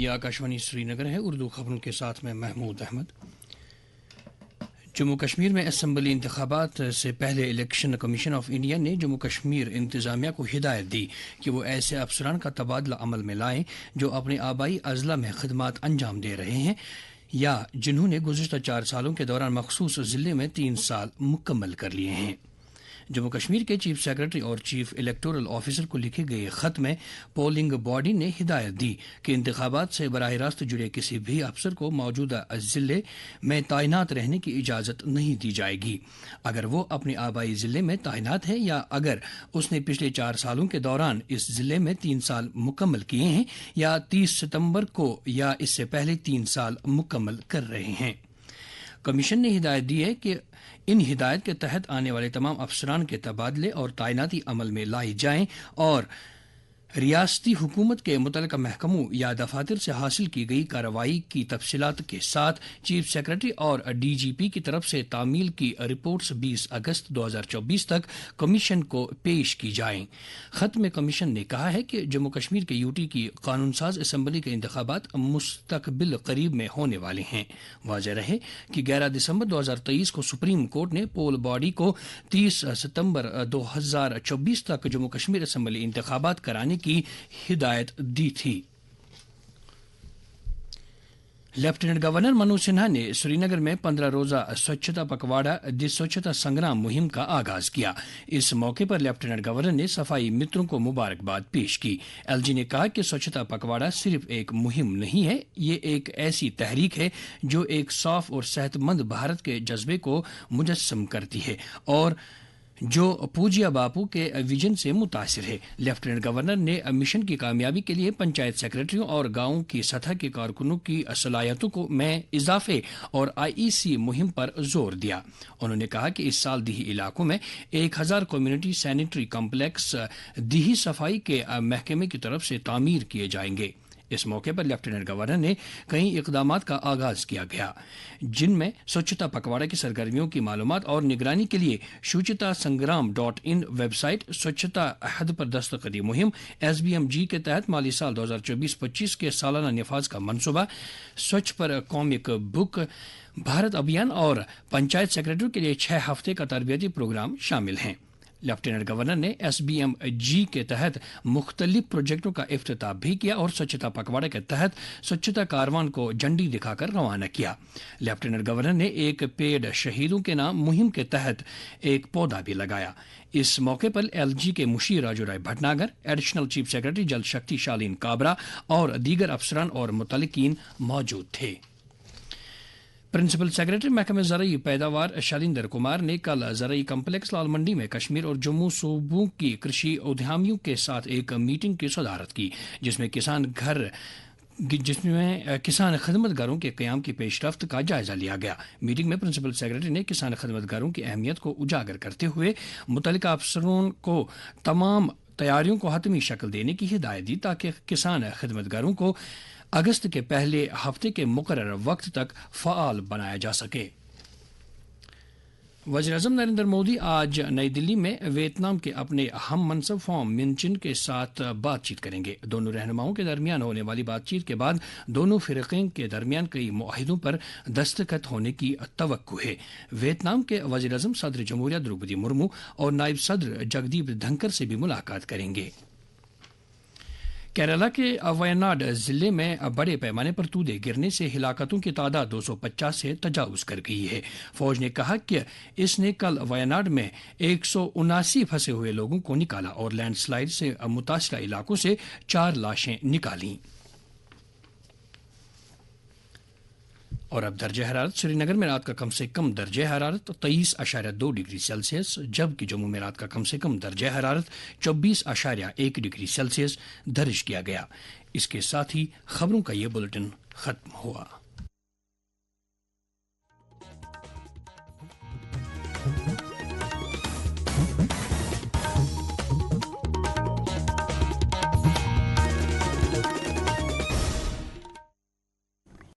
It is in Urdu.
یہ آکاشوانی سری نگر ہے۔ اردو خبروں کے ساتھ میں محمود احمد۔ جموں کشمیر میں اسمبلی انتخابات سے پہلے الیکشن کمیشن آف انڈیا نے جموں کشمیر انتظامیہ کو ہدایت دی کہ وہ ایسے افسران کا تبادلہ عمل میں لائیں جو اپنے آبائی اضلاع میں خدمات انجام دے رہے ہیں یا جنہوں نے گزشتہ 4 سالوں کے دوران مخصوص ضلع میں 3 سال مکمل کر لیے ہیں۔ جموں کشمیر کے چیف سیکرٹری اور چیف الیکٹورل آفیسر کو لکھے گئے خط میں پولنگ باڈی نے ہدایت دی کہ انتخابات سے براہ راست جڑے کسی بھی افسر کو موجودہ ضلع میں تعینات رہنے کی اجازت نہیں دی جائے گی اگر وہ اپنے آبائی ضلع میں تعینات ہے یا اگر اس نے پچھلے 4 سالوں کے دوران اس ضلع میں 3 سال مکمل کیے ہیں یا 30 ستمبر کو یا اس سے پہلے 3 سال مکمل کر رہے ہیں۔ کمیشن نے ہدایت دی ہے کہ ان ہدایت کے تحت آنے والے تمام افسران کے تبادلے اور تعیناتی عمل میں لائے جائیں اور ریاستی حکومت کے متعلقہ محکموں یا دفاتر سے حاصل کی گئی کارروائی کی تفصیلات کے ساتھ چیف سیکرٹری اور ڈی جی پی کی طرف سے تعمیل کی رپورٹس 20 اگست 2024 تک کمیشن کو پیش کی جائیں۔ خط میں کمیشن نے کہا ہے کہ جموں کشمیر کے یوٹی کی قانون ساز اسمبلی کے انتخابات مستقبل قریب میں ہونے والے ہیں۔ واضح رہے کہ 11 دسمبر 2023 کو سپریم کورٹ نے پول باڈی کو 30 ستمبر 2024 تک جموں کشمیر اسمبلی انتخابات کرانے کی ہدایت دی تھی۔ لیفٹیننٹ گورنر منوج سنہا نے سری نگر میں 15 روزہ سوچھتا پکواڑا دی سوچھتا سنگرام مہم کا آغاز کیا۔ اس موقع پر لیفٹیننٹ گورنر نے صفائی متروں کو مبارکباد پیش کی۔ ایل جی نے کہا کہ سوچھتا پکواڑا صرف ایک مہم نہیں ہے، یہ ایک ایسی تحریک ہے جو ایک صاف اور صحت مند بھارت کے جذبے کو مجسم کرتی ہے اور جو پوجیا باپو کے ویژن سے متاثر ہے۔ لیفٹیننٹ گورنر نے مشن کی کامیابی کے لیے پنچایت سیکرٹریوں اور گاؤں کی سطح کے کارکنوں کی صلاحیتوں میں اضافے اور آئی ای سی مہم پر زور دیا۔ انہوں نے کہا کہ اس سال دیہی علاقوں میں 1000 کمیونٹی سینیٹری کمپلیکس دیہی صفائی کے محکمے کی طرف سے تعمیر کیے جائیں گے۔ اس موقع پر لیفٹیننٹ گورنر نے کئی اقدامات کا آغاز کیا گیا جن میں سوچھتا پکواڑا کی سرگرمیوں کی معلومات اور نگرانی کے لیے شوچتا سنگرام .in ویب سائٹ، سوچھتا عہد پر دستخطی مہم، ایس بی ایم جی کے تحت مالی سال 2024-25 کے سالانہ نفاذ کا منصوبہ، سوچھ پر کامک بک بھارت ابھیان اور پنچایت سیکرٹریوں کے لیے 6 ہفتے کا تربیتی پروگرام شامل ہیں۔ لیفٹیننٹ گورنر نے ایس بی ایم جی کے تحت مختلف پروجیکٹوں کا افتتاح بھی کیا اور سوچھتا پکواڑا کے تحت سوچھتا کاروان کو جھنڈی دکھا کر روانہ کیا۔ لیفٹیننٹ گورنر نے ایک پیڑ شہیدوں کے نام مہم کے تحت ایک پودا بھی لگایا۔ اس موقع پر ایل جی کے مشیر راجو رائے Bhatnagar, additional chief secretary Jal Shakti شالین کابرا اور دیگر افسران اور متعلقین موجود تھے۔ پرنسپل سیکرٹری محکمہ زرعی پیداوار شالیندر کمار نے کل زرعی کمپلیکس لال منڈی میں کشمیر اور جموں صوبوں کی کرشی ادیامیوں کے ساتھ ایک میٹنگ کی صدارت کی جس میں کسان خدمت گاروں کے قیام کی پیش رفت کا جائزہ لیا گیا۔ میٹنگ میں پرنسپل سیکرٹری نے کسان خدمت گاروں کی اہمیت کو اجاگر کرتے ہوئے متعلقہ افسروں کو تمام تیاریوں کو حتمی شکل دینے کی ہدایت دی تاکہ کسان خدمت گاروں کو اگست کے پہلے ہفتے کے مقررہ وقت تک فعال بنایا جا سکے۔ وزیر اعظم نریندر مودی آج نئی دلی میں ویتنام کے اپنے ہم منصب فام من چن کے ساتھ بات چیت کریں گے۔ دونوں رہنماؤں کے درمیان ہونے والی بات چیت کے بعد دونوں فریقین کے درمیان کئی معاہدوں پر دستخط ہونے کی توقع ہے۔ ویتنام کے وزیر اعظم صدر جمہوریہ دروپدی مرمو اور نائب صدر جگدیپ دھنکر سے بھی ملاقات کریں گے۔ کیرالہ کے وائناڈ ضلع میں بڑے پیمانے پر تودے گرنے سے ہلاکتوں کی تعداد 250 سے تجاوز کر گئی ہے۔ فوج نے کہا کہ اس نے کل وائناڈ میں 179 پھنسے ہوئے لوگوں کو نکالا اور لینڈ سلائیڈ سے متاثرہ علاقوں سے 4 لاشیں نکالیں۔ اور اب درجہ حرارت سری نگر میں رات کا کم سے کم درجہ حرارت 23.2 ڈگری سیلسیس، جبکہ جموں میں رات کا کم سے کم درجہ حرارت 24.1 ڈگری سیلسیس درج کیا گیا۔ اس کے ساتھ ہی خبروں کا یہ بلٹن ختم ہوا۔